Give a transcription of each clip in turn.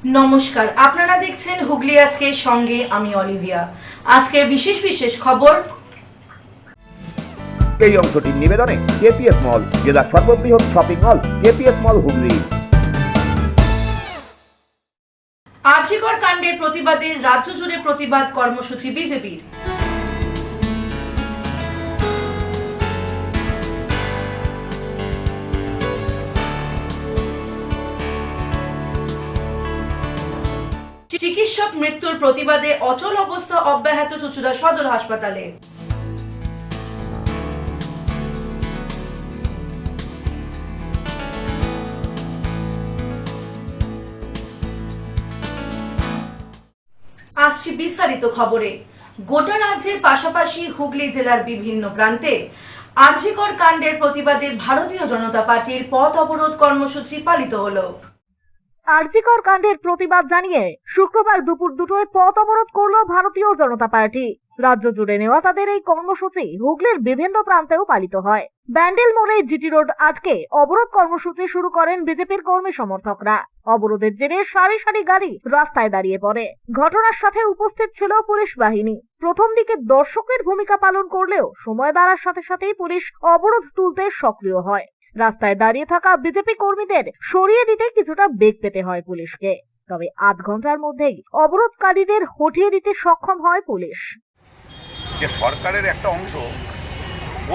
নমস্কার, আপনারা দেখছেন হুগলি আজকের সঙ্গে আমি অলিভিয়া। আজকে বিশেষ বিশেষ খবর। এই অংশটির নিবেদনে কেপিএস মল, জেলার সর্ববৃহৎ শপিং মল কেপিএস মল হুগলি। আর.জি. কর কাণ্ডের প্রতিবাদে রাজ্য জুড়ে প্রতিবাদ কর্মসূচি বিজেপির। চিকিৎসক মৃত্যুর প্রতিবাদে অচল অবস্থা অব্যাহত চুঁচুড়া সদর হাসপাতালে। আসছি বিস্তারিত খবরে। গোটা রাজ্যের পাশাপাশি হুগলি জেলার বিভিন্ন প্রান্তে আর.জি. কর কাণ্ডের প্রতিবাদে ভারতীয় জনতা পার্টির পথ অবরোধ কর্মসূচি পালিত হলো। আর.জি. কর কাণ্ডের প্রতিবাদ জানিয়ে শুক্রবার দুপুর 2টায় পথ অবরোধ করল ভারতীয় জনতা পার্টি। রাজ্য জুড়ে নেওয়া তাদের এই কর্মসূচি হুগলির বিভিন্ন প্রান্তেও পালিত হয়। ব্যান্ডেল মোড়ে জিটি রোড আটকে অবরোধ কর্মসূচি শুরু করেন বিজেপির কর্মী সমর্থকরা। অবরোধের জেরে সারি সারি গাড়ি রাস্তায় দাঁড়িয়ে পড়ে। ঘটনার সাথে উপস্থিত ছিল পুলিশ বাহিনী। প্রথম দিকে দর্শকের ভূমিকা পালন করলেও সময় বাড়ার সাথে সাথেই পুলিশ অবরোধ তুলতে সক্রিয় হয়। রাস্তায় দাঁড়িয়ে থাকা বিজেপি কর্মীদের সরিয়ে দিতে কিছুটা বেগ পেতে হয় পুলিশকে। তবে আধ ঘন্টার মধ্যেই অবরোধকারীদের হটিয়ে দিতে সক্ষম হয় পুলিশ। যে সরকারের একটা অংশ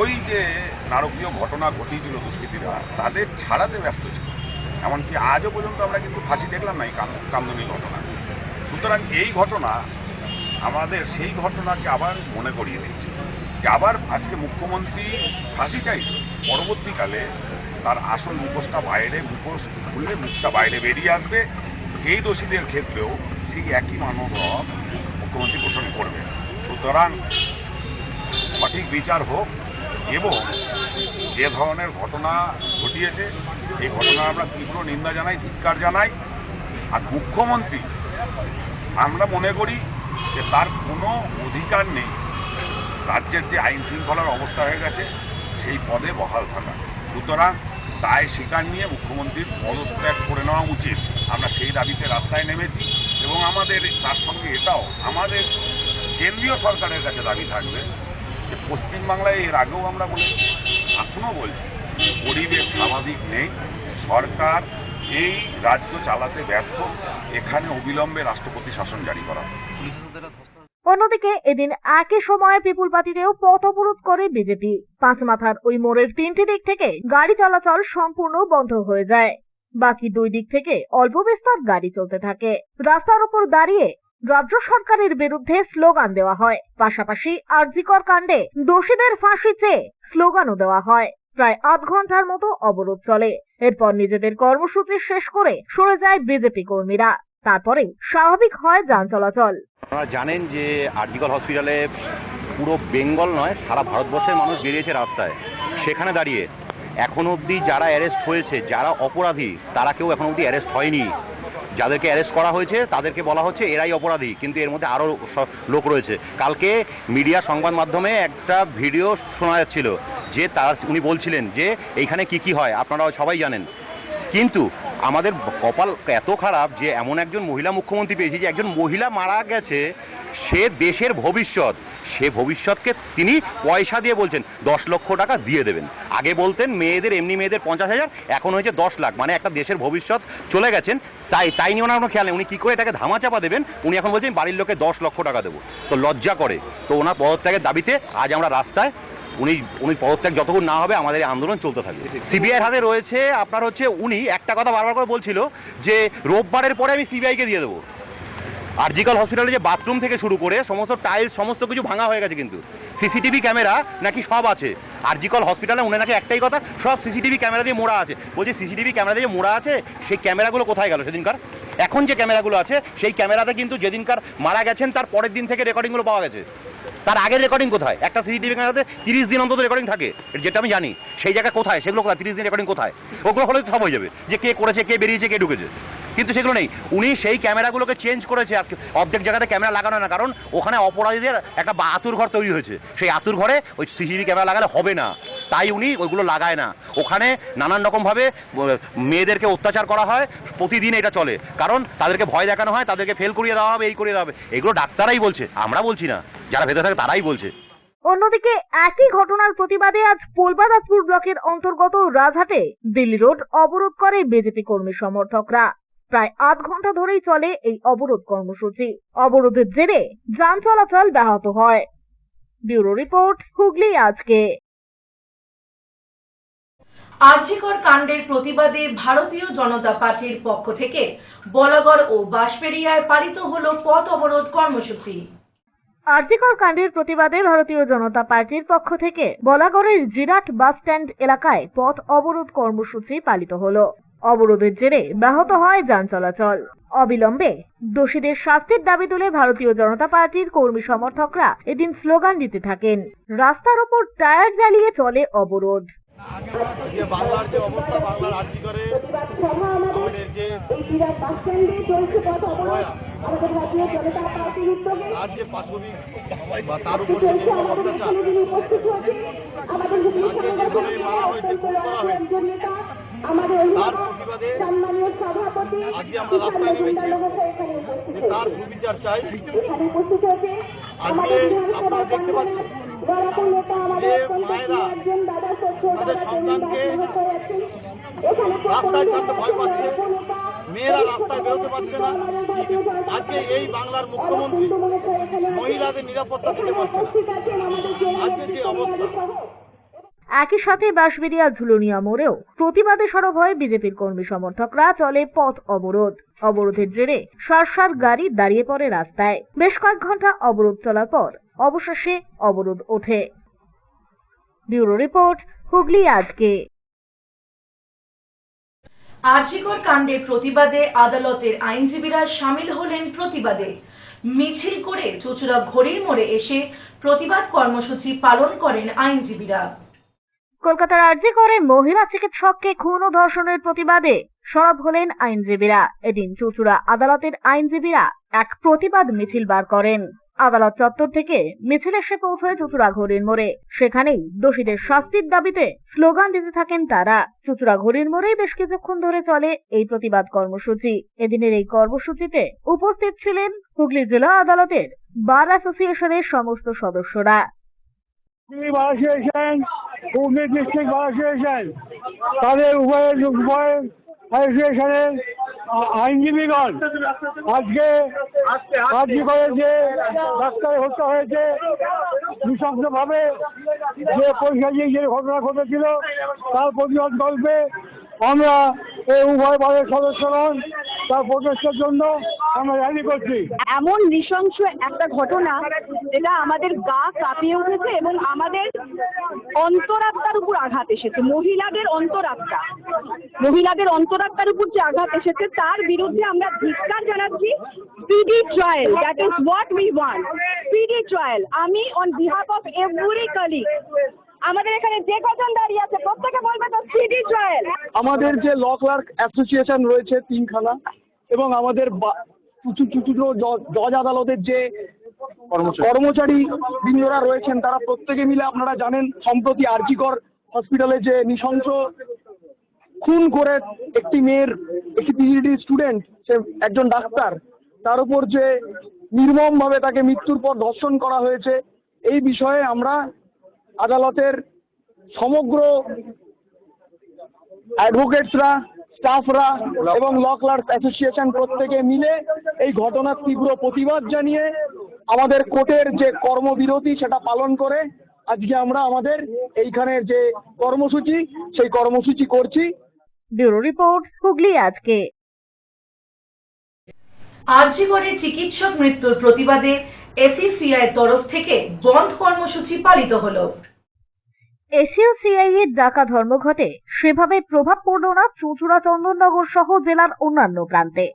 ওই যে নারকীয় ঘটনা ঘটিয়েছিল দুষ্কৃতীরা তাদের ছাড়াতে ব্যস্ত ছিল। এমনকি আজও পর্যন্ত আমরা কিন্তু ফাঁসি দেখলাম না এই কামদুনি ঘটনা। সুতরাং এই ঘটনা আমাদের সেই ঘটনাকে আবার মনে করিয়ে দিচ্ছে যে আবার আজকে মুখ্যমন্ত্রী ফাঁসি চাইছে, পরবর্তীকালে তার আসল মুখোশটা বাইরে, মুখোশ খুললে মুখটা বাইরে বেরিয়ে আসবে। এই দোষীদের ক্ষেত্রেও সেই একই মানবরব মুখ্যমন্ত্রী পোষণ করবে। সুতরাং সঠিক বিচার হোক এবং যে ধরনের ঘটনা ঘটিয়েছে এই ঘটনার আমরা তীব্র নিন্দা জানাই, ধিক্কার জানাই। আর মুখ্যমন্ত্রী আমরা মনে করি যে তার কোনো অধিকার নেই রাজ্যের যে আইন শৃঙ্খলার অবস্থা হয়ে গেছে সেই পদে বহাল থাকা। সুতরাং দায় স্বীকার নিয়ে মুখ্যমন্ত্রীর পদত্যাগ করে নেওয়া উচিত। আমরা সেই দাবিতে রাস্তায় নেমেছি এবং আমাদের তার সঙ্গে এটাও আমাদের কেন্দ্রীয় সরকারের কাছে দাবি থাকবে যে পশ্চিমবাংলায় এর আগেও আমরা বলেছি, এখনও বলছি, পরিবেশ স্বাভাবিক নেই। সরকার এই রাজ্য চালাতে ব্যর্থ। এখানে অবিলম্বে রাষ্ট্রপতি শাসন জারি করা। অন্যদিকে এদিন একই সময়ে পিপুল পার্টিতেও পথ অবরোধ করে বিজেপি। পাঁচমাথার ওই মোড়ের 3টি দিক থেকে গাড়ি চলাচল সম্পূর্ণ বন্ধ হয়ে যায়। বাকি 2 দিক থেকে অল্প বিস্তর গাড়ি চলতে থাকে। রাস্তার উপর দাঁড়িয়ে রাজ্য সরকারের বিরুদ্ধে স্লোগান দেওয়া হয়। পাশাপাশি আর.জি. কর কাণ্ডে দোষীদের ফাঁসি চেয়ে স্লোগানও দেওয়া হয়। প্রায় আধ ঘন্টার মতো অবরোধ চলে। এরপর নিজেদের কর্মসূচি শেষ করে সরে যায় বিজেপি কর্মীরা। তারপরে স্বাভাবিক হয় যান চলাচল। আপনারা জানেন যে আর.জি. কর হসপিটালে পুরো বেঙ্গল নয়, সারা ভারতবর্ষের মানুষ বেরিয়েছে রাস্তায়। সেখানে দাঁড়িয়ে এখন অবধি যারা অ্যারেস্ট হয়েছে, যারা অপরাধী, তারা কেউ এখন অবধি অ্যারেস্ট হয়নি। যাদেরকে অ্যারেস্ট করা হয়েছে তাদেরকে বলা হচ্ছে এরাই অপরাধী, কিন্তু এর মধ্যে আরও লোক রয়েছে। কালকে মিডিয়া সংবাদ মাধ্যমে একটা ভিডিও শোনা যাচ্ছিল যে উনি বলছিলেন যে এইখানে কি কি হয় আপনারা সবাই জানেন। কিন্তু আমাদের কপাল এত খারাপ যে এমন একজন মহিলা মুখ্যমন্ত্রী পেয়েছি, যে একজন মহিলা মারা গেছে, সে দেশের ভবিষ্যৎ। সে ভবিষ্যৎকে তিনি পয়সা দিয়ে বলছেন 10 লক্ষ টাকা দিয়ে দেবেন। আগে বলতেন মেয়েদের, এমনি মেয়েদের 50,000, এখন হয়েছে 10 লাখ। মানে একটা দেশের ভবিষ্যৎ চলে গেছেন। তাই নিয়ে ওনার কোনো খেয়াল নেই উনি কী করে এটাকে ধামাচাপা দেবেন। উনি এখন বলছেন বাড়ির লোকে 10 লক্ষ টাকা দেবো। তো লজ্জা করে। তো ওনার পদত্যাগের দাবিতে আজ আমরা রাস্তায়। উনি পদত্যাগ যতক্ষণ না হবে আমাদের এই আন্দোলন চলতে থাকবে। সিবিআইয়ের হাতে রয়েছে আপনার হচ্ছে, উনি একটা কথা বারবার করে বলছিল যে রোববারের পরে আমি সিবিআইকে দিয়ে দেবো। আর.জি. কর হসপিটালে যে বাথরুম থেকে শুরু করে সমস্ত টাইলস সমস্ত কিছু ভাঙা হয়ে গেছে, কিন্তু সিসিটিভি ক্যামেরা নাকি সব আছে। আর.জি. কর হসপিটালে উনি নাকি একটাই কথা, সব সিসিটিভি ক্যামেরা দিয়ে মোড়া আছে। বলছি সিসিটিভি ক্যামেরা দিয়ে মোড়া আছে, সেই ক্যামেরাগুলো কোথায় গেল সেদিনকার? এখন যে ক্যামেরাগুলো আছে সেই ক্যামেরাতে কিন্তু যেদিনকার মারা গেছেন তার পরের দিন থেকে রেকর্ডিংগুলো পাওয়া গেছে। তার আগের রেকর্ডিং কোথায়? একটা সিসিটিভি ক্যামেরাতে 30 দিন অন্তত রেকর্ডিং থাকে, যেটা আমি জানি। সেই জায়গা কোথায়? সেগুলো কোথায়? 30 দিন রেকর্ডিং কোথায়? ওগুলো হলে সব হয়ে যাবে যে কে করেছে, কে বেরিয়েছে, কে ঢুকেছে। কিন্তু সেগুলো নেই। উনি সেই ক্যামেরাগুলোকে চেঞ্জ করেছে, অর্ধেক জায়গাতে ক্যামেরা লাগানো না, কারণ ওখানে অপরাধীদের একটা আতুর ঘর তৈরি হয়েছে, সেই আতুর ঘরে ওই সিসিটিভি ক্যামেরা লাগালে হবে না, তাই উনি ওইগুলো লাগায় না। ওখানে নানান রকমভাবে মেয়েদেরকে অত্যাচার করা হয়, প্রতিদিন এটা চলে, কারণ তাদেরকে ভয় দেখানো হয়, তাদেরকে ফেল করিয়ে দেওয়া হবে, এই করিয়ে দেওয়া হবে। এগুলো ডাক্তারাই বলছে, আমরা বলছি না, যারা ভেতরে থাকে তারাই বলছে। অন্যদিকে একই ঘটনার প্রতিবাদে আজ পোলবাদাসপুর ব্লকের অন্তর্গত রাজহাটে দিল্লি রোড অবরোধ করে বিজেপি কর্মী সমর্থকরা। প্রায় 8 ঘন্টা ধরেই চলে এই অবরোধ কর্মসূচি। অবরোধের জেরে যান চলাচল ব্যাহত হয়। ব্যুরো রিপোর্ট, হুগলি আজকে। আরজিকর কাণ্ডের প্রতিবাদে ভারতীয় জনতা পার্টির পক্ষ থেকে বলাগড় ও বাঁশবেড়িয়ায় পালিত হলো পথ অবরোধ কর্মসূচি। আরজিকর কাণ্ডের প্রতিবাদে ভারতীয় জনতা পার্টির পক্ষ থেকে বলাগড়ের জিরাট বাস স্ট্যান্ড এলাকায় পথ অবরোধ কর্মসূচি পালিত হলো। অবরোধের জেরে ব্যাহত হয় যান চলাচল। অবিলম্বে দোষীদের শাস্তির দাবি তুলে ভারতীয় জনতা পার্টির কর্মী সমর্থকরা এদিন স্লোগান দিতে থাকেন। রাস্তার ওপর টায়ার জ্বালিয়ে চলে অবরোধ। যে বাংলার যে অবস্থা, বাংলার আরজিকরে আমাদের যে আর যে পাশবিক বা তার উপর যে অত্যাচার, যেভাবে মারা হয়েছে, খুন করা হয়েছে, তার প্রতিবাদে আজকে আমরা রাস্তায় নেমেছি যে তার সুবিচার চাই। আজকে আপনারা দেখতে পাচ্ছেন যে মায়েরা তাদের সন্তানকে রাস্তায় ছাড়তে ভয় পাচ্ছে, মেয়েরা রাস্তায় বেরোতে পারছে না। আজকে এই বাংলার মুখ্যমন্ত্রী মহিলাদের নিরাপত্তা দিতে পারছে না। আজকে যে অবস্থা, একই সাথে বাঁশবেড়িয়া ঝুলনিয়া মোড়েও প্রতিবাদে সরব হয় বিজেপির কর্মী সমর্থকরা। চলে পথ অবরোধ। অবরোধের জেরে সার গাড়ি দাঁড়িয়ে পড়ে রাস্তায়। বেশ কয়েক ঘন্টা অবরোধ চলার পর অবশেষে অবরোধ ওঠে। ব্যুরো রিপোর্ট, হুগলি আজকে। আরজিকর কাণ্ডের প্রতিবাদে আদালতের আইনজীবীরা সামিল হলেন প্রতিবাদে। মিছিল করে চুঁচুড়া ঘড়ির মোড়ে এসে প্রতিবাদ কর্মসূচি পালন করেন আইনজীবীরা। কলকাতার আরজিকরে মহিলা চিকিৎসককে খুন ও ধর্ষণের প্রতিবাদে সরব হলেন আইনজীবীরা। এদিন চুঁচুড়া আদালতের আইনজীবীরা এক প্রতিবাদ মিছিল বার করেন। আদালত চত্বর থেকে মিছিল এসে পৌঁছয় চুঁচুড়া ঘড়ির মোড়ে। সেখানেই দোষীদের শাস্তির দাবিতে স্লোগান দিতে থাকেন তারা। চুঁচুড়া ঘড়ির মোড়েই বেশ কিছুক্ষণ ধরে চলে এই প্রতিবাদ কর্মসূচি। এদিনের এই কর্মসূচিতে উপস্থিত ছিলেন হুগলি জেলা আদালতের বার অ্যাসোসিয়েশনের সমস্ত সদস্যরা। হুগলি ডিস্ট্রিক্ট বার অ্যাসোসিয়েশন, তাদের উভয় অ্যাসোসিয়েশনের আইনজীবীগণ আজকে আরজিকরে যে ডাক্তার হত্যা হয়েছে নৃশংসভাবে, যে পরিষদে যে ঘটনা ঘটেছিল তার প্রতিবাদ কল্পে আমরা এই উভয় বারের সদস্যগণ তার প্রচেষ্টার জন্য আমরা র্যালি করছি। এমন নৃশংস একটা ঘটনা যেটা আমাদের গা কাঁপিয়ে উঠেছে এবং আমাদের অন্তরাত্মার উপর আঘাত এসেছে। মহিলাদের অন্তরাত্মার উপর যে আঘাত এসেছে তার বিরুদ্ধে আমরা ধিক্কার জানাচ্ছি। Speedy trial, that is what we want. Speedy trial. আমি on behalf of every colleague, আমাদের এখানে যে কজন দাঁড়িয়ে আছে প্রত্যেকে বলবে তো স্পিডি ট্রায়াল। আমাদের যে ল ক্লার্ক অ্যাসোসিয়েশন রয়েছে 3খানা, এবং আমাদের ছোট জজ আদালতের যে কর্মচারী বৃন্দরা রয়েছেন তারা প্রত্যেকে মিলে, আপনারা জানেন সম্প্রতি আরজিকর হসপিটালে যে নৃশংস খুন করে একটি মেয়ের, একটি পিএইচডি স্টুডেন্ট, সে একজন ডাক্তার, তার উপর যে নির্মমভাবে তাকে মৃত্যুর পর ধর্ষণ করা হয়েছে, এই বিষয়ে আমরা আদালতের সমগ্র অ্যাডভোকেটসরা, স্টাফরা এবং ল ক্লার্ক অ্যাসোসিয়েশন প্রত্যেকে মিলে এই ঘটনার তীব্র প্রতিবাদ জানিয়ে আমাদের কোর্টের যে কর্মবিরতি সেটা পালন করে আজকে আমরা আমাদের এইখানের যে কর্মসূচি সেই কর্মসূচি করছি। ব্যুরো রিপোর্ট, হুগলি আজকে। আরজিকরে চিকিৎসক মৃত্যুর প্রতিবাদে এসইউসিআই তরফ থেকে বন্ধ কর্মসূচি পালিত হলো। এসইউসিআই এর ডাকা ধর্মঘটে সেভাবে প্রভাব পড়ল না চুঁচুড়া, চন্দননগর সহ জেলার অন্যান্য প্রান্তে।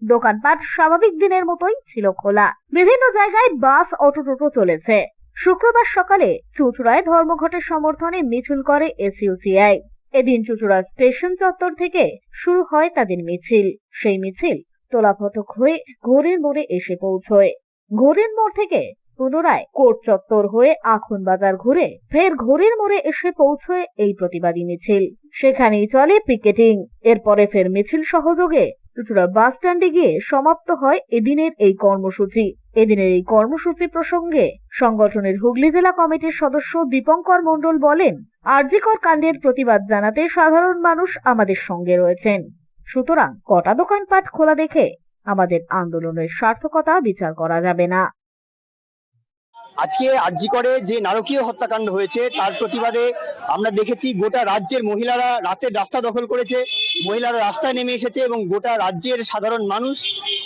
দোকানপাট স্বাভাবিক দিনের মতোই ছিল খোলা। বিভিন্ন জায়গায় বাস, অটো, টোটো চলেছে। শুক্রবার সকালে চুঁচুড়ায় ধর্মঘটের সমর্থনে মিছিল করে এসইউসিআই। এদিন চুঁচুড়া স্টেশন চত্বর থেকে শুরু হয় তাদের মিছিল। সেই মিছিল তোলাফটক হয়ে ঘোরের মোড়ে এসে পৌঁছয়। ঘোরের মোড় থেকে পুনরায় কোর্ট চত্বর হয়ে আখুন বাজার ঘুরে ফের ঘোরের মোড়ে এসে পৌঁছয় এই প্রতিবাদী মিছিল। সেখানেই চলে পিকেটিং। এরপরে ফের মিছিল সহযোগে চুঁচুড়া বাস স্ট্যান্ডে গিয়ে সমাপ্ত হয় এদিনের এই কর্মসূচি। এদিনের এই কর্মসূচি প্রসঙ্গে সংগঠনের হুগলি জেলা কমিটির সদস্য দীপঙ্কর মণ্ডল বলেন, আরজিকর কাণ্ডের প্রতিবাদ জানাতে সাধারণ মানুষ আমাদের সঙ্গে রয়েছেন। সুতরাং কটা দোকানপাট খোলা দেখে আমাদের আন্দোলনের সার্থকতা বিচার করা যাবে না। আজকে আরজিকরে যে নারকীয় হত্যাকাণ্ড হয়েছে তার প্রতিবাদে আমরা দেখেছি গোটা রাজ্যের মহিলারা রাতের রাস্তা দখল করেছে, মহিলারা রাস্তায় নেমে এসেছে এবং গোটা রাজ্যের সাধারণ মানুষ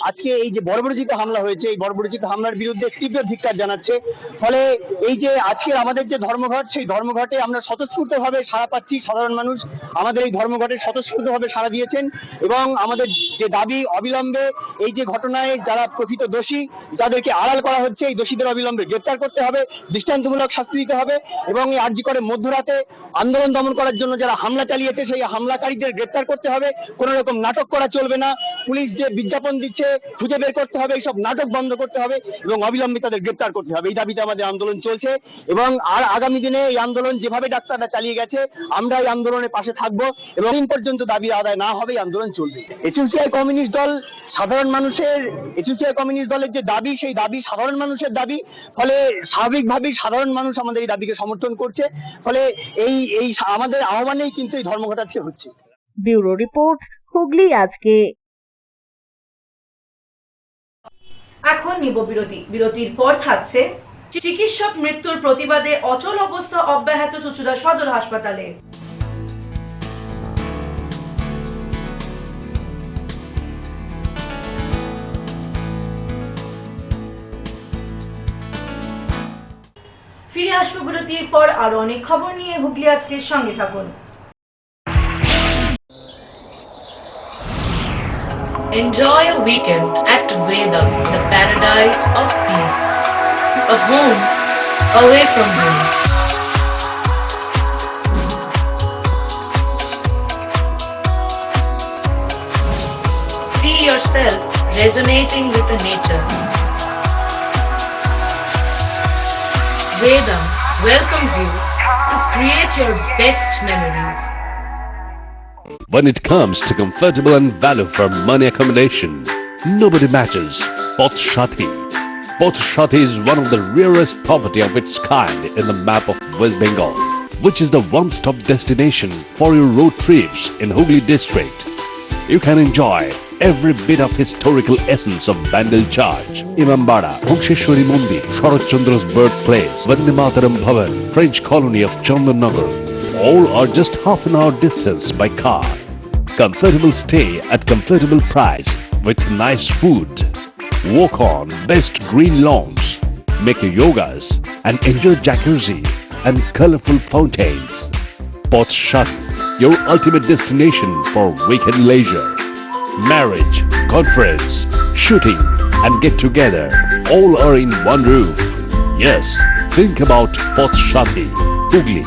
আজকে এই যে বর্বরোচিত হামলা হয়েছে এই বর্বরোচিত হামলার বিরুদ্ধে তীব্র ধিক্কার জানাচ্ছে। ফলে এই যে আজকের আমাদের যে ধর্মঘট সেই ধর্মঘটে আমরা স্বতঃস্ফূর্তভাবে সাড়া পাচ্ছি। সাধারণ মানুষ আমাদের এই ধর্মঘটে স্বতঃস্ফূর্তভাবে সাড়া দিয়েছেন এবং আমাদের যে দাবি অবিলম্বে এই যে ঘটনায় যারা প্রকৃত দোষী যাদেরকে আড়াল করা হচ্ছে এই দোষীদের অবিলম্বে গ্রেপ্তার করতে হবে, দৃষ্টান্তমূলক শাস্তি দিতে হবে এবং এই আরজিকরে মধ্যরাতে আন্দোলন দমন করার জন্য যারা হামলা চালিয়েছে সেই হামলাকারীদের গ্রেপ্তার করতে হবে। কোনো রকম নাটক করা চলবে না। পুলিশ যে বিজ্ঞাপন দিচ্ছে খুঁজে বের করতে হবে, এইসব নাটক বন্ধ করতে হবে এবং অবিলম্বে তাদের গ্রেপ্তার করতে হবে। এই দাবিতে আমাদের আন্দোলন চলছে এবং আর আগামী দিনে এই আন্দোলন যেভাবে ডাক্তাররা চালিয়ে গেছে আমরা এই আন্দোলনের পাশে থাকবো এবং দিন পর্যন্ত দাবি আদায় না হবে এই আন্দোলন চলবে। এসইউসিআই কমিউনিস্ট দল সাধারণ মানুষের এসইউসিআই কমিউনিস্ট দলের যে দাবি সেই দাবি সাধারণ মানুষের দাবি। ফলে স্বাভাবিকভাবেই সাধারণ মানুষ আমাদের এই দাবিকে সমর্থন করছে। ফলে এই এই আমাদের আহ্বানেই কিন্তু এই ধর্মঘটাচ্ছে হচ্ছে। ব্যুরো রিপোর্ট, হুগলি আজকে। এখন নিব বিরতি। বিরতির পর থাকছে চিকিৎসক মৃত্যুর প্রতিবাদে অচল অবস্থা অব্যাহত চুঁচুড়া সদর হাসপাতালে। ফিরে আসবো বিরতির পর আরো অনেক খবর নিয়ে। হুগলি আজকের সঙ্গে থাকুন। Enjoy a weekend at Vedam, the paradise of peace. A home away from home. See yourself resonating with the nature. Vedam welcomes you to create your best memories. When it comes to comfortable and value for money accommodation, nobody matches Poth Shati. Poth Shati is one of the rarest property of its kind in the map of West Bengal, which is the one-stop destination for your road trips in Hooghly district. You can enjoy every bit of historical essence of Bandel Church, Imambara, Hongsheshwari Mandir, Sharat Chandra's birthplace, Vande Mataram Bhavan, French colony of Chandannagar. All are just half an hour distance by car. Comfortable stay at comfortable price with nice food. Walk on best green lawns, make your yogas and enjoy jacuzzi and colorful fountains. Poth Shati, your ultimate destination for weekend leisure. Marriage, conference, shooting and get together all are in one roof. Yes, think about Poth Shati, Hooghly.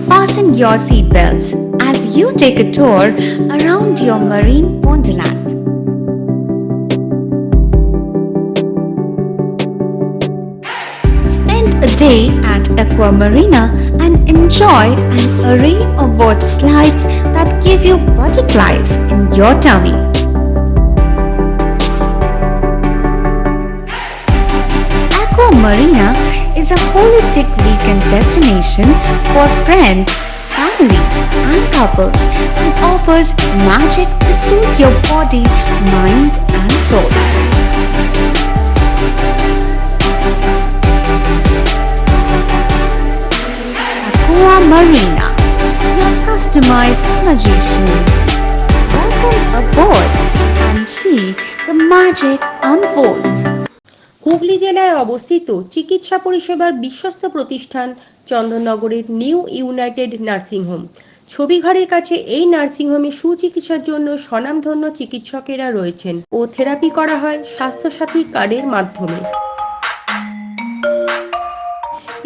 Fasten your seatbelts as you take a tour around your marine wonderland. Spend a day at Aqua Marina and enjoy an array of water slides that give you butterflies in your tummy. Aqua Marina is a holistic weekend destination for friends, family and couples and offers magic to soothe your body, mind and soul. Aqua Marina, your customized magician. Welcome aboard and see the magic unfold. Hooghly জেলায় অবস্থিত চিকিৎসা পরিষেবার বিশ্বস্ত প্রতিষ্ঠান চন্দননগরের new United nursing home. ছবিঘরের কাছে এই নার্সিংহোমে সুচিকিৎসার জন্য স্বনামধন্য চিকিৎসকেরা রয়েছেন ও থেরাপি করা হয় স্বাস্থ্যসাথী কার্ডের মাধ্যমে।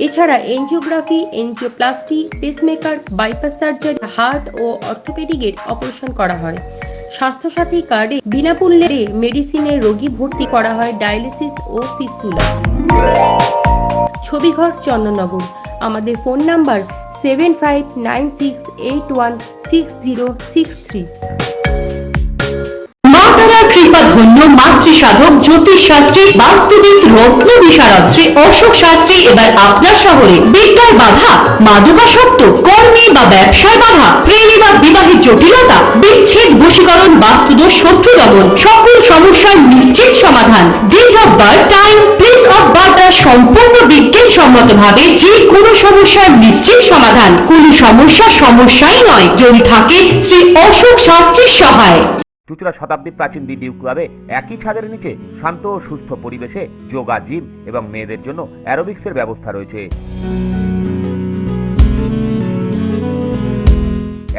এছাড়া angiography, angioplasty, pacemaker, bypass surgery, heart ও অর্থোপেডিকের অপারেশন করা হয়। স্বাস্থ্যসাথী কার্ডে বিনামূল্যে মেডিসিনের রোগী ভর্তি করা হয় ডায়ালিসিস ও ফিস্টুলা। ছবিঘর, চন্দননগর। আমাদের ফোন নাম্বার 7596816063। মা তারার কৃপাধন্য মাতৃসাধক জ্যোতিষ শাস্ত্রী, বাস্তুবিদ, রত্ন বিশারদ শ্রী অশোক শাস্ত্রী এবার আপনার শহরে। বিদ্যায় বাধা, মাদকাসক্ত, কর্মে বা ব্যবসায় বাধা, প্রেমে বা বিবাহের জটিলতা, বিচ্ছেদ, বশীকরণ, বাস্তুদোষ, শত্রু দমন, সকল সমস্যার নিশ্চিত সমাধান। Date of birth, time, place of birth সম্পূর্ণ বিজ্ঞানসম্মতভাবে যে কোনো সমস্যার নিশ্চিত সমাধান। কোনো সমস্যাই নয় যদি থাকে শ্রী অশোক শাস্ত্রীর সহায়। চুঁচুড়া শতাব্দী প্রাচীন দি ডিউক ক্লাবে একই ছাদের নিচে শান্ত ও সুস্থ পরিবেশে যোগা, জিম এবং মেয়েদের জন্য অ্যারোবিক্সের ব্যবস্থা রয়েছে।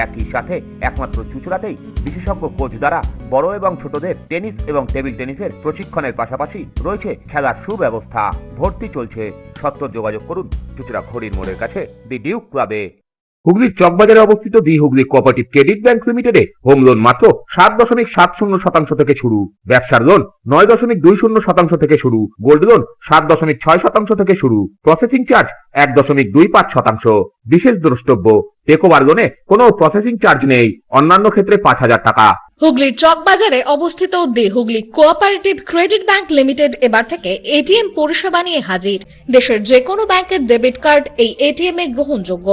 একই সাথে একমাত্র চুঁচুড়াতেই বিশেষজ্ঞ কোচ দ্বারা বড় এবং ছোটদের টেনিস এবং টেবিল টেনিসের প্রশিক্ষণের পাশাপাশি রয়েছে খেলার সুব্যবস্থা। ভর্তি চলছে। সত্ত্বর যোগাযোগ করুন চুঁচুড়া ঘড়ির মোড়ের কাছে দি ডিউক ক্লাবে। হুগলির চকবাজারে অবস্থিত the Hooghly cooperative credit bank লিমিটেডে হোম লোন মাত্র 7.70% থেকে শুরু। ব্যবসার লোন 9.20% থেকে শুরু। গোল্ড লোন 7.6% থেকে শুরু। Processing charge 1.25%। বিশেষ দ্রষ্টব্য, টেকওভার লোনে কোনো প্রসেসিং চার্জ নেই। অন্যান্য ক্ষেত্রে 5,000 টাকা। হুগলির চকবাজারে অবস্থিত the Hooghly cooperative credit bank limited এবার থেকে এটিএম পরিষেবা নিয়ে হাজির। দেশের যে কোনো ব্যাংকের ডেবিট কার্ড এই এটিএম এ গ্রহণযোগ্য।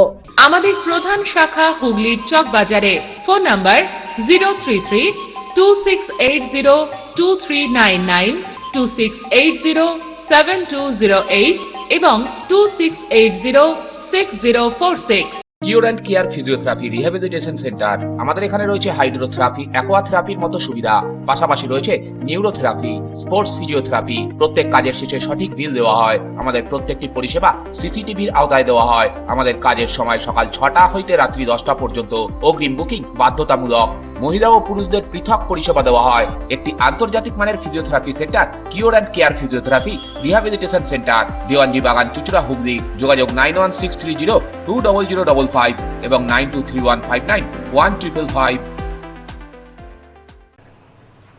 আমাদের প্রধান শাখা হুগলির চকবাজারে। ফোন নাম্বার 033-2680-2399, 2680-7208 এবং 2680-6046। Cure and care physiotherapy rehabilitation centre. আমাদের এখানে রয়েছে হাইড্রোথেরাপি, অ্যাকোয়াথেরাপির মতো সুবিধা। পাশাপাশি রয়েছে নিউরোথেরাপি, স্পোর্টস ফিজিওথেরাপি। প্রত্যেক কাজের শেষে সঠিক বিল দেওয়া হয়। আমাদের প্রত্যেকটি পরিষেবা সিসিটিভির আওতায় দেওয়া হয়। আমাদের কাজের সময় সকাল 6টা হইতে রাত্রি 10টা পর্যন্ত। অগ্রিম বুকিং বাধ্যতামূলক। মহিলা ও পুরুষদের পৃথক পরিষেবা দেওয়া হয়। একটি আন্তর্জাতিক মানের physiotherapy centre cure and care physiotherapy rehabilitation centre, Dewanji বাগান, চুঁচুড়া, হুগলি। যোগাযোগ 9163020055 এবং 9231591555।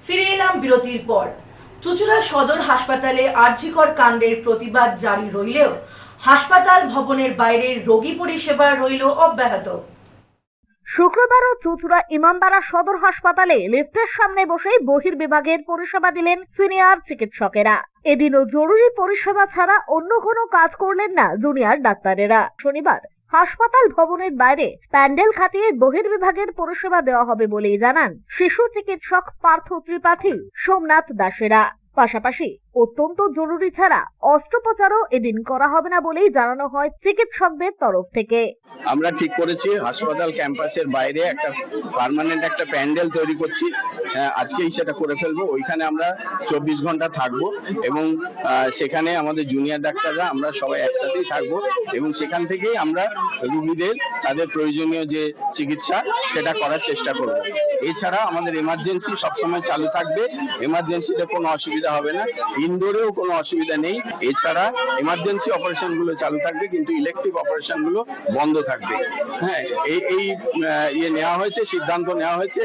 ফিরে এলাম বিরতির পর। চুঁচুড়া সদর হাসপাতালে আরজিকর কাণ্ডের প্রতিবাদ জারি রইলেও হাসপাতাল ভবনের বাইরে রোগী পরিষেবা রইল অব্যাহত। শুক্রবারও চুঁচুড়া ইমামবাড়া সদর হাসপাতালে লিফটের সামনে বসেই বহির্বিভাগের পরিষেবা দিলেন সিনিয়র চিকিৎসকেরা। এদিনও জরুরি পরিষেবা ছাড়া অন্য কোনো কাজ করলেন না জুনিয়র ডাক্তারেরা। শনিবার হাসপাতাল ভবনের বাইরে প্যান্ডেল খাটিয়ে বহির্বিভাগের পরিষেবা দেওয়া হবে বলেই জানান শিশু চিকিৎসক পার্থ ত্রিপাঠী, সোমনাথ দাসেরা। পাশাপাশি অত্যন্ত জরুরি ছাড়া অস্ত্রোপচারও এদিন করা হবে না বলেই জানানো হয় চিকিৎসকদের তরফ থেকে। আমরা ঠিক করেছি হাসপাতাল ক্যাম্পাসের বাইরে একটা পার্মানেন্ট একটা প্যান্ডেল তৈরি করছি। আজকেই সেটা করে ফেলবো। ওইখানে আমরা 24 ঘন্টা থাকবো এবং সেখানে আমাদের জুনিয়র ডাক্তাররা আমরা সবাই একসাথেই থাকবো এবং সেখান থেকেই আমরা রুগীদের তাদের প্রয়োজনীয় যে চিকিৎসা সেটা করার চেষ্টা করব। এছাড়া আমাদের এমার্জেন্সি সবসময় চালু থাকবে। এমার্জেন্সিতে কোনো অসুবিধা হবে না, ইনডোরেও কোনো অসুবিধা নেই। এছাড়া এমার্জেন্সি অপারেশনগুলো চালু থাকবে কিন্তু ইলেকটিভ অপারেশনগুলো বন্ধ থাকবে। হ্যাঁ, এই নেওয়া হয়েছে, সিদ্ধান্ত নেওয়া হয়েছে।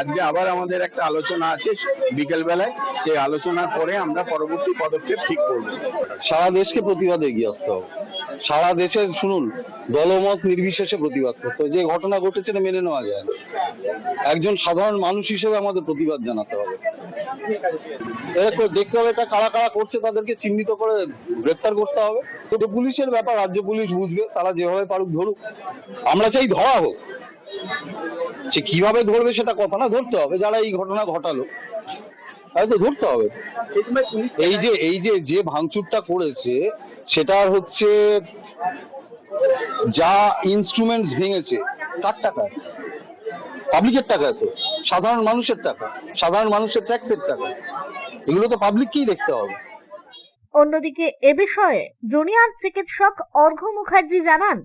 আজকে আবার আমাদের একটা আলোচনা আছে বিকেল বেলায়। সেই আলোচনার পরে আমরা পরবর্তী পদক্ষেপ ঠিক করব। সারা দেশকে প্রতিবাদে এগিয়ে আসতে হবে। সারা দেশের শুনুন দলমত নির্বিশেষে প্রতিবাদ করতে হবে। যে ঘটনা ঘটেছে এটা মেনে নেওয়া যায় না। একজন সাধারণ মানুষ হিসেবে আমাদের প্রতিবাদ জানাতে হবে। দেখতে হবে এটা কারা কারা করছে, তাদেরকে চিহ্নিত করে গ্রেপ্তার করতে হবে। তো পুলিশের ব্যাপার, রাজ্য পুলিশ বুঝবে, তারা যেভাবে পারুক ধরুক। আমরা চাই ধরা হোক। সে কিভাবে ধরবে সেটা কথা না, ধরতে হবে যারা এই ঘটনা ঘটালো, হয়তো ধরতে হবে। এই যে ভাঙচুরটা করেছে সেটা হচ্ছে যা ইনস্ট্রুমেন্টস ভেঙেছে কার টাকায়? পাবলিকের টাকায়, তো সাধারণ মানুষের টাকা, সাধারণ মানুষের ট্যাক্সের টাকা। এগুলো তো পাবলিককেই দেখতে হবে। অন্যদিকে এ বিষয়ে জুনিয়র চিকিৎসক অর্ঘ্য মুখার্জি জানান,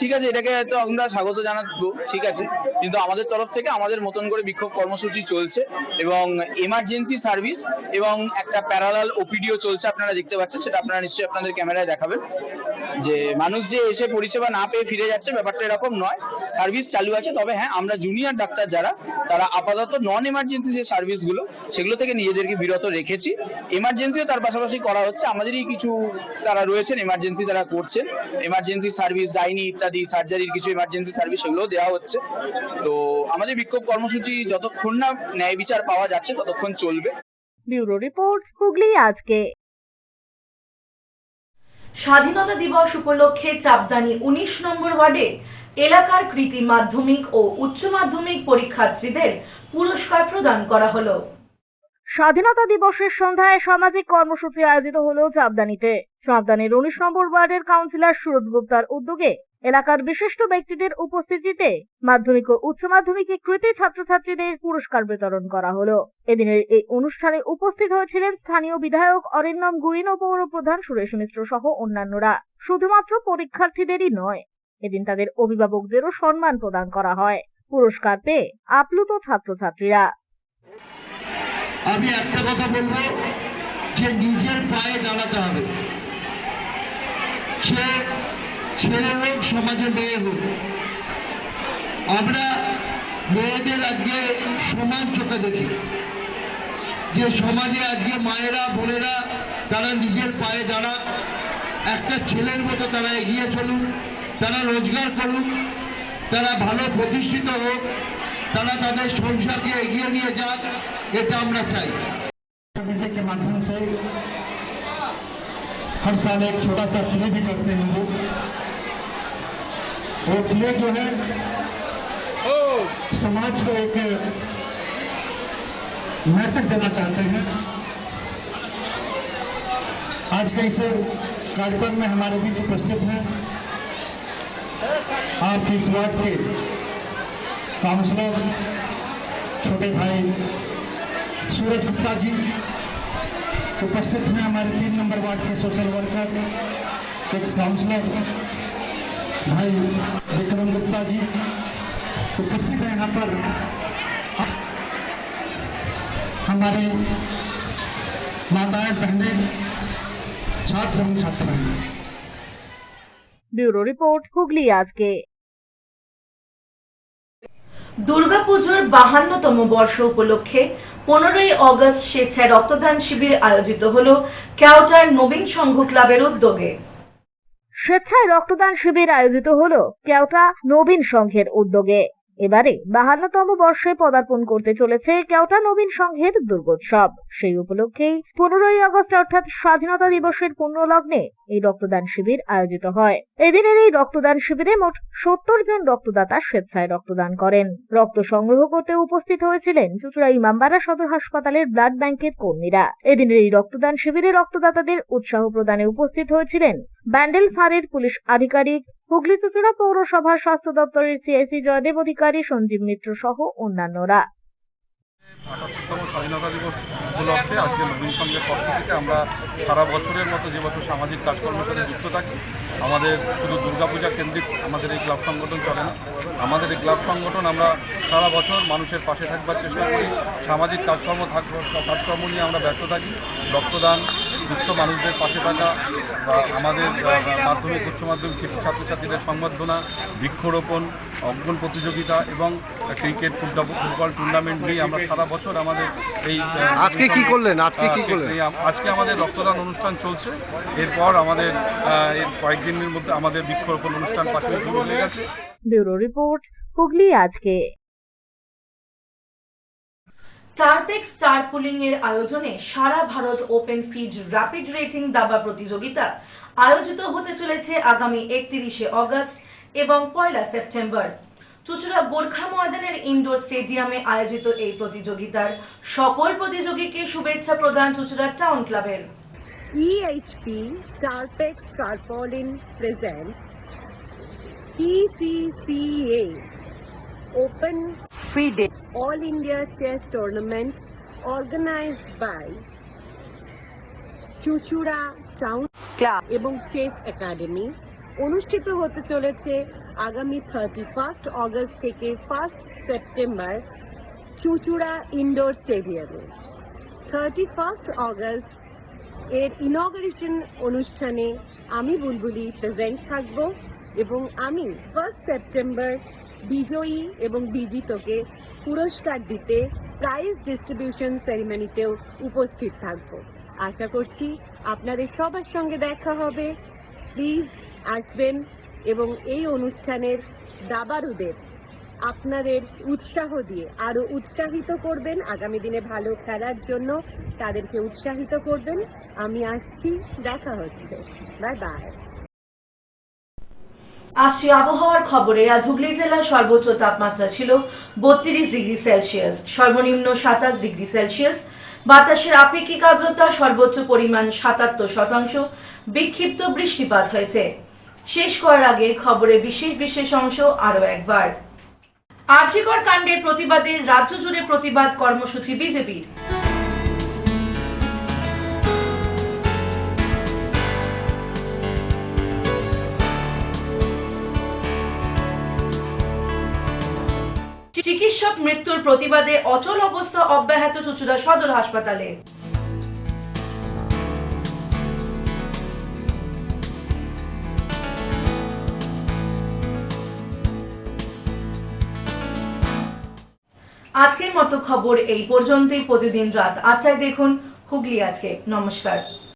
ঠিক আছে, এটাকে তো আমরা স্বাগত জানাবো, ঠিক আছে, কিন্তু আমাদের তরফ থেকে আমাদের মতন করে বিক্ষোভ কর্মসূচি চলছে এবং এমার্জেন্সি সার্ভিস এবং একটা প্যারালাল ওপিডিও চলছে, আপনারা দেখতে পাচ্ছেন, সেটা আপনারা নিশ্চয়ই আপনাদের ক্যামেরায় দেখাবেন। যে মানুষ যে এসে পরিষেবা না পেয়ে ফিরে যাচ্ছে, ব্যাপারটা এরকম নয়, সার্ভিস চালু আছে। তবে হ্যাঁ, আমরা জুনিয়র ডাক্তার যারা, তারা আপাতত নন এমার্জেন্সি যে সার্ভিসগুলো সেগুলো থেকে নিজেদেরকে বিরত রেখেছি। এমার্জেন্সিও তার পাশাপাশি করা হচ্ছে, আমাদেরই কিছু তারা রয়েছেন এমার্জেন্সি তারা করছেন, এমার্জেন্সি সার্ভিস, গাইনি ইত্যাদি সার্জারির কিছু এমার্জেন্সি সার্ভিস সেগুলোও দেওয়া হচ্ছে। তো আমাদের বিক্ষোভ কর্মসূচি যতক্ষণ না ন্যায় বিচার পাওয়া যাচ্ছে ততক্ষণ চলবে। ব্যুরো রিপোর্ট, হুগলি আজকে। স্বাধীনতা দিবস উপলক্ষে চাপদানি 19 নম্বর ওয়ার্ডে এলাকার কৃতি মাধ্যমিক ও উচ্চ মাধ্যমিক পরীক্ষার্থীদের পুরস্কার প্রদান করা হলো। স্বাধীনতা দিবসের সন্ধ্যায় সামাজিক কর্মসূচি আয়োজিত হলো চাপদানিতে। চাপদানির 19 নম্বর ওয়ার্ডের কাউন্সিলর সুরজ গুপ্তার উদ্যোগে এলাকার বিশিষ্ট ব্যক্তিদের উপস্থিতিতে মাধ্যমিক ও উচ্চ মাধ্যমিকে কৃতি ছাত্রছাত্রীদের পুরস্কার বিতরণ করা হলো। এদিনের এই অনুষ্ঠানে উপস্থিত হয়েছিলেন স্থানীয় বিধায়ক অরিন্দম গুইন ও পৌর প্রধান সুরেশ মিশ্র সহ অন্যান্যরা। শুধুমাত্র পরীক্ষার্থীদেরই নয়, এদিন তাদের অভিভাবকদেরও সম্মান প্রদান করা হয়। পুরস্কার পেয়ে আপ্লুত ছাত্রছাত্রীরা। আমি একটা কথা বলবো, যে নিজের পায়ে দাঁড়াতে হবে। সে ছেলে হোক, সমাজে মেয়ে হোক, আমরা মেয়েদের আজকে সমান চোখে দেখি। যে সমাজে আজকে মায়েরা বোনেরা তারা নিজের পায়ে দাঁড়াক, একটা ছেলের মতো তারা এগিয়ে চলুক, তারা রোজগার করুক, তারা ভালো প্রতিষ্ঠিত হোক, তারা তাদের সংসারকে এগিয়ে নিয়ে যাক, এটা আমরা চাই। के माध्यम से हर साल एक छोटा सा प्ले भी करते हैं लोग। वो प्ले जो है समाज को एक मैसेज देना चाहते हैं। आज के इस कार्यक्रम में हमारे बीच उपस्थित हैं आपके इस वार्ड के काउंसलर छोटे भाई सूरज गुप्ता जी, उपस्थित हैं हमारे 3 नंबर वार्ड के सोशल वर्कर एक्स काउंसलर भाई विक्रम गुप्ता जी, उपस्थित हैं यहाँ पर हमारी माताएं बहनें, छात्र एवं छात्राएं। ব্যুরো রিপোর্ট, হুগলি আজকে। দুর্গাপুজোর 52তম বর্ষ উপলক্ষে 15ই অগস্ট স্বেচ্ছায় রক্তদান শিবির আয়োজিত হলো কেওটার নবীন সংঘ ক্লাবের উদ্যোগে। স্বেচ্ছায় রক্তদান শিবির আয়োজিত হলো কেওটা নবীন সংঘের উদ্যোগে। এবারে 52তম বর্ষে পদার্পণ করতে চলেছে কেওটা নবীন সংঘের দুর্গোৎসব। সেই উপলক্ষেই 15ই আগস্ট অর্থাৎ স্বাধীনতা দিবসের পুণ্যলগ্নে এই রক্তদান শিবির আয়োজিত হয়। এদিনের এই রক্তদান শিবিরে মোট 70 জন রক্তদাতা স্বেচ্ছায় রক্তদান করেন। রক্ত সংগ্রহ করতে উপস্থিত হয়েছিলেন চুঁচুড়া ইমামবাড়া সদর হাসপাতালের ব্লাড ব্যাংকের কর্মীরা। এদিনের এই রক্তদান শিবিরে রক্তদাতাদের উৎসাহ প্রদানে উপস্থিত হয়েছিলেন ব্যান্ডেল ফাঁড়ির পুলিশ আধিকারিক, হুগলি চুঁচুড়া পৌরসভার স্বাস্থ্য দপ্তরের সিআইসি জয়দেব অধিকারী, সঞ্জীব মিত্র সহ অন্যান্যরা। ৭৮তম স্বাধীনতা দিবস উপলক্ষে আজকে নবীন সংঘের পক্ষ থেকে আমরা সারা বছরের মতো যে বছর সামাজিক কাজকর্মের সাথে যুক্ত থাকি। আমাদের শুধু দুর্গাপূজা কেন্দ্রিক আমাদের এই ক্লাব সংগঠন চলে না। আমাদের এই ক্লাব সংগঠন আমরা সারা বছর মানুষের পাশে থাকবার চেষ্টা করি। সামাজিক কাজকর্ম নিয়ে আমরা ব্যস্ত থাকি। রক্তদান, দুস্থ মানুষদের পাশে থাকা, বা আমাদের মাধ্যমিক উচ্চ মাধ্যমিক ছাত্রছাত্রীদের সংবর্ধনা, বৃক্ষরোপণ, অঙ্কন প্রতিযোগিতা এবং ক্রিকেট ফুটবল টুর্নামেন্ট নিয়ে আমরা সারা বছর আমাদের এই আজকে কি করলেন? আজকে আমাদের রক্তদান অনুষ্ঠান চলছে। এরপর আমাদের কয়েকদিনের মধ্যে আমাদের বৃক্ষরোপণ অনুষ্ঠান পাশে শুরু হয়ে গেছে। ব্যুরো রিপোর্ট, হুগলি আজকে। টার্পেক্স স্টার পুলিং এর আয়োজনে সারা Bharat open FIDE rapid rating দাবা প্রতিযোগিতা আয়োজিত হতে চলেছে আগামী 31শে অগস্ট এবং 1লা সেপ্টেম্বর। চুঁচুড়া গোর্খা ময়দানের ইনডোর স্টেডিয়ামে আয়োজিত এই প্রতিযোগিতার সকল প্রতিযোগীকে শুভেচ্ছা প্রদান চুঁচুড়া টাউন ক্লাবের। EHP Tarpex Tarpaulin presents ECCA Open FIDE All India Chess Tournament organized by Chuchura Town Club এবং Chess Academy অনুষ্ঠিত হতে চলেছে আগামী 31 অগস্ট থেকে 1 সেপ্টেম্বর চুঁচুড়া ইনডোর স্টেডিয়ামে। 31 অগস্ট এর ইনগরেশন অনুষ্ঠানে আমি বুলবুলি প্রেজেন্ট থাকব এবং আমি 1 সেপ্টেম্বর বিজয়ী এবং বিজিতকে পুরস্কার দিতে প্রাইজ ডিস্ট্রিবিউশন সেরিমনিতেও উপস্থিত থাকব। আশা করছি আপনাদের সবার সঙ্গে দেখা হবে। প্লিজ আসবেন এবং এই অনুষ্ঠানের দাবারুদের আপনাদের উৎসাহ দিয়ে আরো উৎসাহিত করবেন, আগামী দিনে ভালো খেলার জন্য তাদেরকে উৎসাহিত করবেন। আমি আসছি, দেখা হচ্ছে, বাই বাই। আসছি আবহাওয়ার খবরে। আজ হুগলি জেলার সর্বোচ্চ তাপমাত্রা ছিল 32 ডিগ্রি সেলসিয়াস, সর্বনিম্ন 27 ডিগ্রি সেলসিয়াস। বাতাসের আপেক্ষিক আর্দ্রতা সর্বোচ্চ পরিমাণ 77%। বিক্ষিপ্ত বৃষ্টিপাত হয়েছে। শেষ করার আগে খবরে বিশেষ অংশ আরো একবার। আরজিকর কাণ্ডের প্রতিবাদে রাজ্য জুড়ে প্রতিবাদ কর্মসূচি বিজেপির। চিকিৎসক মৃত্যুর প্রতিবাদে অচল অবস্থা অব্যাহত চুঁচুড়া সদর হাসপাতালে। আজকের মতো খবর এই পর্যন্তই। প্রতিদিন রাত 8টায় দেখুন হুগলি আজকে। নমস্কার।